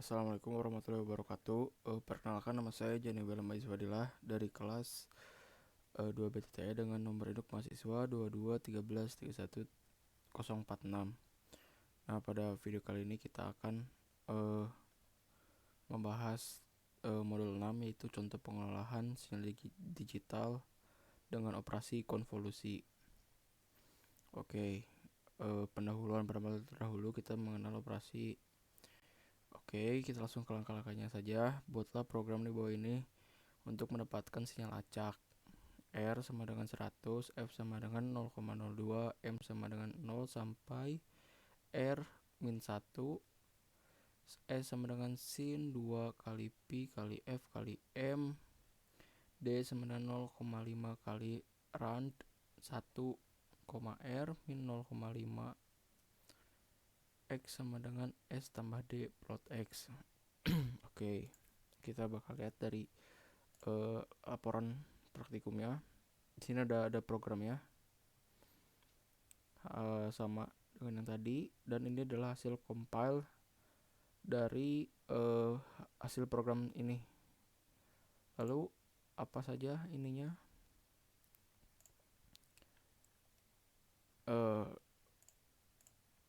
Assalamualaikum warahmatullahi wabarakatuh. Perkenalkan, nama saya Jani Belem Aizwadillah dari kelas 2 BTTE dengan nomor induk mahasiswa 2213313046. Nah, pada video kali ini kita akan membahas modul 6, yaitu contoh pengolahan sinyal digital dengan operasi konvolusi. Oke, pendahuluan pada modul terdahulu kita mengenal operasi. Oke, kita langsung ke langkah-langkahnya saja. Buatlah program di bawah ini untuk mendapatkan sinyal acak. R sama dengan 100, F sama dengan 0,02, M sama dengan 0 sampai R min 1, S sama dengan sin 2 kali Pi kali F kali M, D sama dengan 0,5 kali rand 1, R min 0,5, X sama dengan S tambah D plot X. Oke, kita bakal lihat dari laporan praktikumnya. Di sini ada programnya sama dengan yang tadi, dan ini adalah hasil compile dari hasil program ini. Lalu apa saja ininya?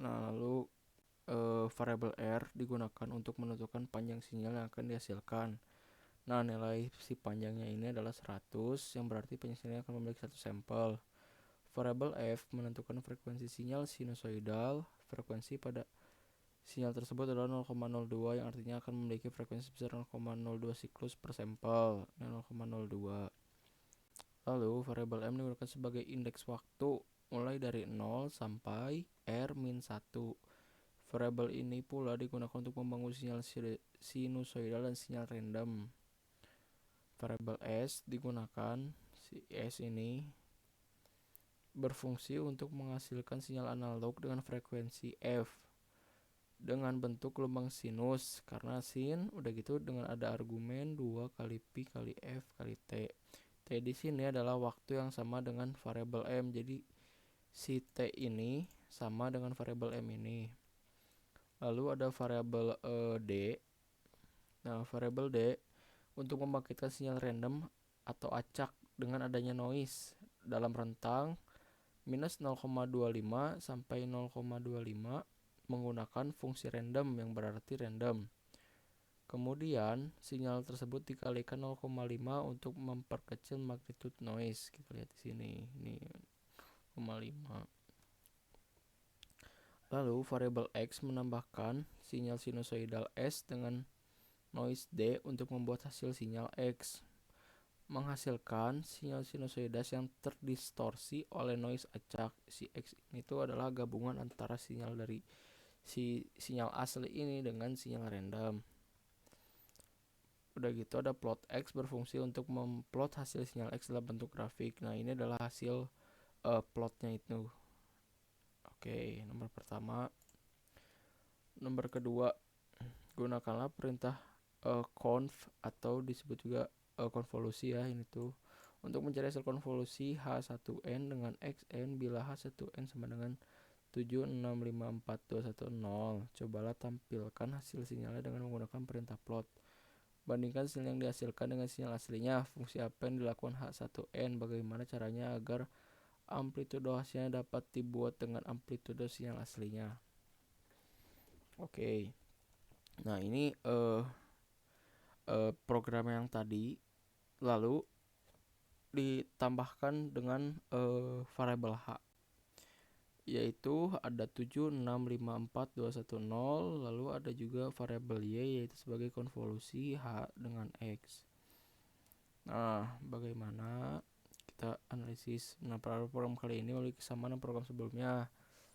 Lalu variabel R digunakan untuk menentukan panjang sinyal yang akan dihasilkan. Nah, nilai si panjangnya ini adalah 100, yang berarti panjang sinyal akan memiliki satu sampel. Variabel F menentukan frekuensi sinyal sinusoidal. Frekuensi pada sinyal tersebut adalah 0,02, yang artinya akan memiliki frekuensi sebesar 0,02 siklus per sampel. 0,02. Lalu variabel M digunakan sebagai indeks waktu mulai dari 0 sampai R-1. Variabel ini pula digunakan untuk membangun sinyal sinusoidal dan sinyal random. Variabel S digunakan, si S ini berfungsi untuk menghasilkan sinyal analog dengan frekuensi F dengan bentuk gelombang sinus, karena sin udah gitu dengan ada argumen 2 kali Pi kali F kali T. T di sini adalah waktu yang sama dengan variabel M, jadi si T ini sama dengan variabel M ini. Lalu ada variabel D. Nah, variabel D untuk membangkitkan sinyal random atau acak dengan adanya noise dalam rentang minus 0,25 sampai 0,25 menggunakan fungsi random yang berarti random. Kemudian sinyal tersebut dikalikan 0,5 untuk memperkecil magnitude noise. Kita lihat di sini, ini 0,5. Lalu variabel X menambahkan sinyal sinusoidal S dengan noise D untuk membuat hasil sinyal X, menghasilkan sinyal sinusoidal yang terdistorsi oleh noise acak. Si X ini tuh adalah gabungan antara sinyal dari si sinyal asli ini dengan sinyal random. Udah gitu ada plot X berfungsi untuk memplot hasil sinyal X dalam bentuk grafik. Nah, ini adalah hasil plotnya itu. Oke, nomor pertama. Nomor kedua, gunakanlah perintah conv atau disebut juga konvolusi ya, ini tuh untuk mencari hasil konvolusi H1N dengan XN bila H1N sama dengan 7654210. Cobalah tampilkan hasil sinyalnya dengan menggunakan perintah plot. Bandingkan sinyal yang dihasilkan dengan sinyal aslinya. Fungsi apa yang dilakukan H1N? Bagaimana caranya agar amplitude hasilnya dapat dibuat dengan amplitude sinyal aslinya? Oke. Nah, ini program yang tadi, lalu ditambahkan dengan variabel H, yaitu ada 7654210. Lalu ada juga variabel Y, yaitu sebagai konvolusi H dengan X. Nah, bagaimana kita analisis? Nah, program kali ini memiliki kesamaan dengan program sebelumnya,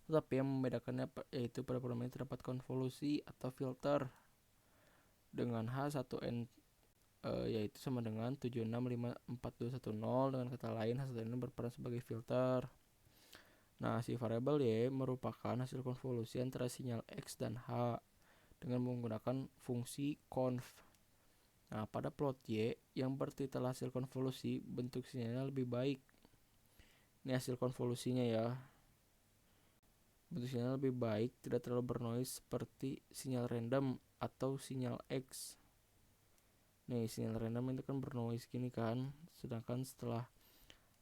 tetapi yang membedakannya yaitu pada program ini terdapat konvolusi atau filter dengan H1N yaitu sama dengan 7654210. Dengan kata lain, H1N berperan sebagai filter. Nah, si variabel Y merupakan hasil konvolusi antara sinyal X dan H dengan menggunakan fungsi conv. Nah, pada plot Y yang bertitel hasil konvolusi, bentuk sinyalnya lebih baik. Ini hasil konvolusinya ya. Bentuk sinyal lebih baik, tidak terlalu bernoise seperti sinyal random atau sinyal X. Nih, sinyal random itu kan bernoise gini kan. Sedangkan setelah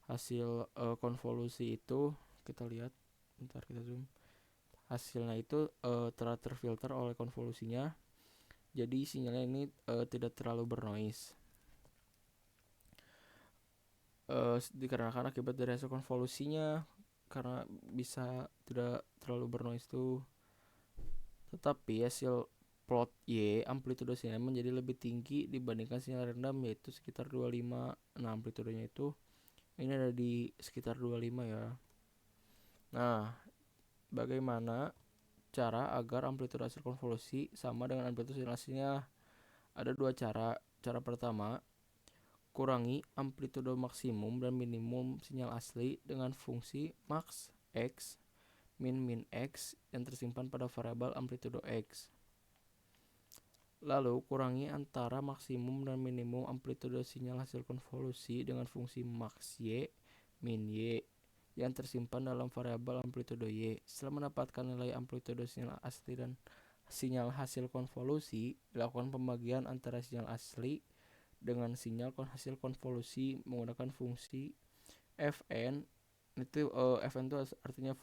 hasil konvolusi itu kita lihat, bentar kita zoom. Hasilnya itu telah terfilter oleh konvolusinya. Jadi sinyalnya ini tidak terlalu bernoise. Dikarenakan akibat dari hasil konvolusinya, karena bisa tidak terlalu bernoise tuh. Tetapi hasil plot Y amplitudenya menjadi lebih tinggi dibandingkan sinyal random, yaitu sekitar 25. Nah, amplitudenya itu ini ada di sekitar 25 ya. Nah, bagaimana cara agar amplitude hasil konvolusi sama dengan amplitude sinyal aslinya? Ada dua cara. Cara pertama, kurangi amplitude maksimum dan minimum sinyal asli dengan fungsi max X min X yang tersimpan pada variabel amplitude X. Lalu kurangi antara maksimum dan minimum amplitude sinyal hasil konvolusi dengan fungsi max Y min Y yang tersimpan dalam variabel amplitude Y. Setelah mendapatkan nilai amplitude sinyal asli dan sinyal hasil konvolusi, dilakukan pembagian antara sinyal asli dengan sinyal hasil konvolusi menggunakan fungsi Fn. Itu Fn itu artinya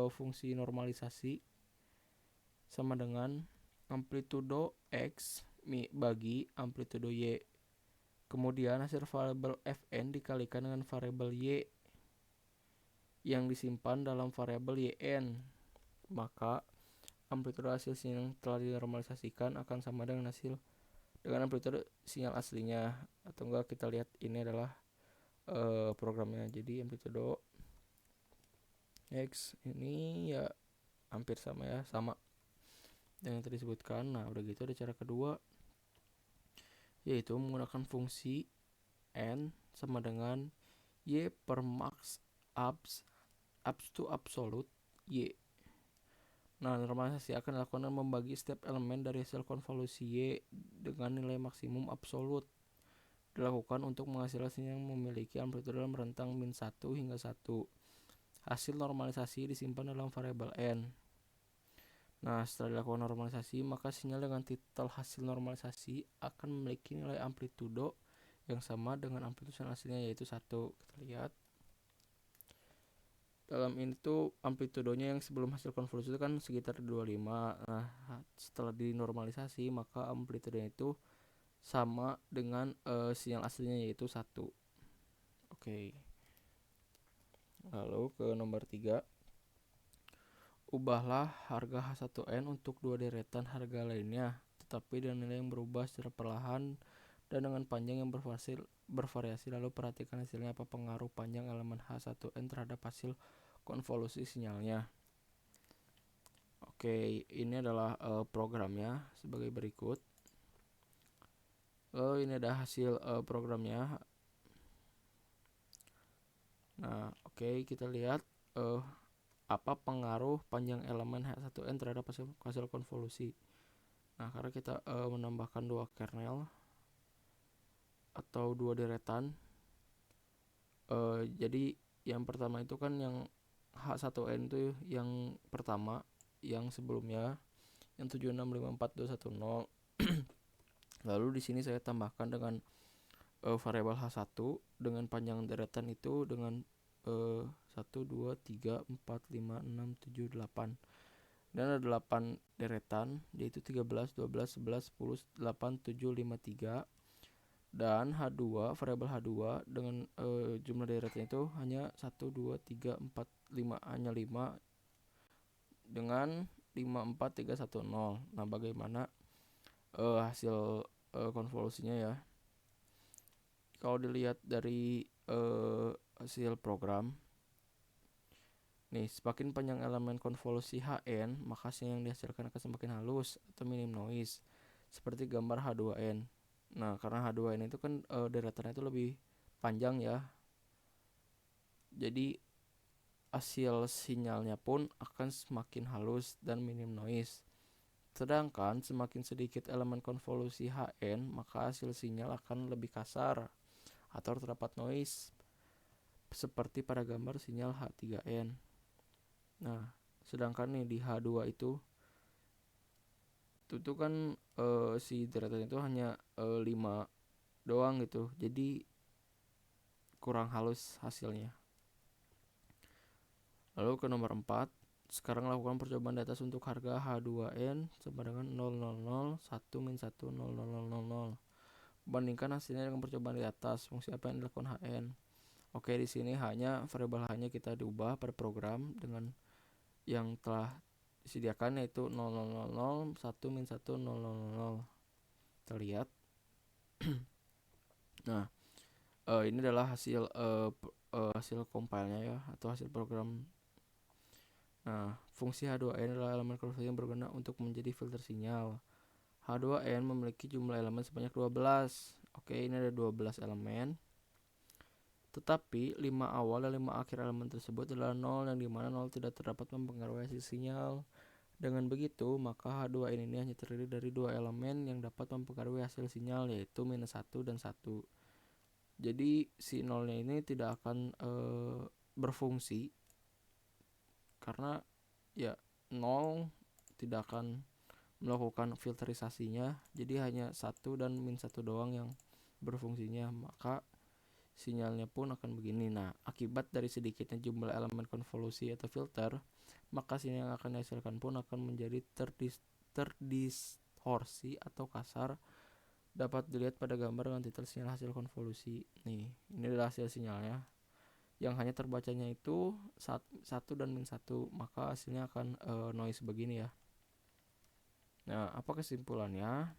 fungsi normalisasi, sama dengan amplitudo X bagi amplitudo Y. Kemudian hasil variabel Fn dikalikan dengan variabel Y yang disimpan dalam variabel Yn. Maka amplitudo hasil sinyal yang telah dinormalisasikan akan sama dengan amplitude sinyal aslinya. Atau enggak, kita lihat ini adalah programnya. Jadi amplitudo X ini ya hampir sama ya, sama dengan yang tadi disebutkan. Nah, udah gitu ada cara kedua, yaitu menggunakan fungsi N sama dengan Y per max abs to absolute Y. Nah, normalisasi akan dilakukan dengan membagi setiap elemen dari hasil konvolusi Y dengan nilai maksimum absolut. Dilakukan untuk menghasilkan sinyal yang memiliki amplitude dalam rentang min 1 hingga 1. Hasil normalisasi disimpan dalam variabel N. Nah, setelah dilakukan normalisasi, maka sinyal dengan titel hasil normalisasi akan memiliki nilai amplitudo yang sama dengan amplitude sinyal aslinya, yaitu 1. Kita lihat. Dalam ini tuh amplitudonya yang sebelum hasil konvolusi itu kan sekitar 25. Nah, setelah dinormalisasi maka amplitudenya itu sama dengan sinyal aslinya, yaitu 1. Oke. Lalu ke nomor 3. Ubahlah harga H1N untuk dua deretan harga lainnya, tetapi dengan nilai yang berubah secara perlahan dan dengan panjang yang bervariasi. Lalu perhatikan hasilnya, apa pengaruh panjang elemen H1N terhadap hasil konvolusi sinyalnya. Oke, ini adalah programnya sebagai berikut. Ini ada hasil programnya. Nah, oke, kita lihat apa pengaruh panjang elemen H1N terhadap hasil konvolusi. Nah, karena kita menambahkan dua kernel atau dua deretan, jadi yang pertama itu kan yang H1N itu yang pertama, yang sebelumnya yang 7654210. Lalu di sini saya tambahkan dengan variabel H1 dengan panjang deretan itu dengan 1 2 3 4 5 6 7 8. Dan ada 8 deretan, yaitu 13 12 11 10 8 7 5 3. Dan H2, variabel H2 dengan jumlah deretan itu hanya 1 2 3 4 5, hanya 5 dengan 5 4 3 1 0. Nah, bagaimana hasil konvolusinya ya? Kalau dilihat dari hasil program, nih, semakin panjang elemen konvolusi Hn, maka sinyal yang dihasilkan akan semakin halus atau minim noise, seperti gambar H2N. Nah, karena H2N itu kan deretannya itu lebih panjang ya, jadi hasil sinyalnya pun akan semakin halus dan minim noise. Sedangkan semakin sedikit elemen konvolusi Hn, maka hasil sinyal akan lebih kasar atau terdapat noise, seperti pada gambar sinyal H3N. Nah, sedangkan nih di H2 itu itu tuh kan si deretan itu hanya 5 doang gitu, jadi kurang halus hasilnya. Lalu ke nomor 4, sekarang lakukan percobaan di atas untuk harga H2N sama dengan 000 1 min 1 00000. Bandingkan hasilnya dengan percobaan di atas. Fungsi apa yang dilakukan Hn? Oke, di sini hanya variabel hanya kita diubah pada program dengan yang telah disediakan, yaitu 000 1 min 1 000. Kita lihat. Nah, ini adalah hasil compile-nya ya, atau hasil program. Nah, fungsi H2N adalah elemen konvolusi yang berguna untuk menjadi filter sinyal. H2N memiliki jumlah elemen sebanyak 12. Oke, ini ada 12 elemen. Tetapi 5 awal dan 5 akhir elemen tersebut adalah 0, yang dimana 0 tidak terdapat mempengaruhi hasil sinyal. Dengan begitu, maka H2N ini hanya terdiri dari 2 elemen yang dapat mempengaruhi hasil sinyal, yaitu minus 1 dan 1. Jadi si 0-nya ini tidak akan berfungsi, karena ya 0 tidak akan melakukan filterisasinya, jadi hanya 1 dan min 1 doang yang berfungsinya, maka sinyalnya pun akan begini. Nah, akibat dari sedikitnya jumlah elemen konvolusi atau filter, maka sinyal yang akan dihasilkan pun akan menjadi terdistorsi atau kasar. Dapat dilihat pada gambar dengan titel sinyal hasil konvolusi. Nih, ini adalah hasil sinyalnya. Yang hanya terbacanya itu 1 dan min 1, maka hasilnya akan noise begini ya. Nah, apa kesimpulannya?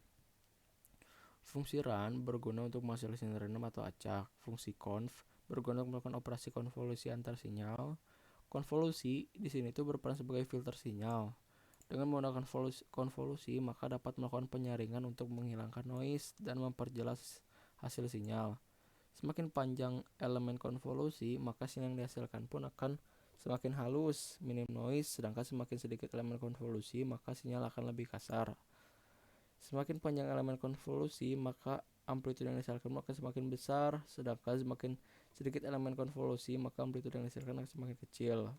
Fungsi run berguna untuk menghasilkan sinyal random atau acak. Fungsi conv berguna untuk melakukan operasi konvolusi antar sinyal. Konvolusi di sini itu berperan sebagai filter sinyal. Dengan menggunakan konvolusi, maka dapat melakukan penyaringan untuk menghilangkan noise dan memperjelas hasil sinyal. Semakin panjang elemen konvolusi, maka sinyal yang dihasilkan pun akan semakin halus, minim noise, sedangkan semakin sedikit elemen konvolusi, maka sinyal akan lebih kasar. Semakin panjang elemen konvolusi, maka amplitude yang dihasilkan akan semakin besar, sedangkan semakin sedikit elemen konvolusi, maka amplitude yang dihasilkan akan semakin kecil.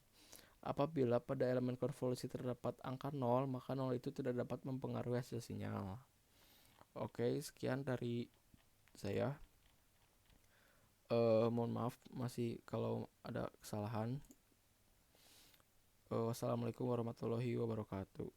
Apabila pada elemen konvolusi terdapat angka 0, maka 0 itu tidak dapat mempengaruhi hasil sinyal. Oke, sekian dari saya. Mohon maaf masih kalau ada kesalahan. Wassalamualaikum warahmatullahi wabarakatuh.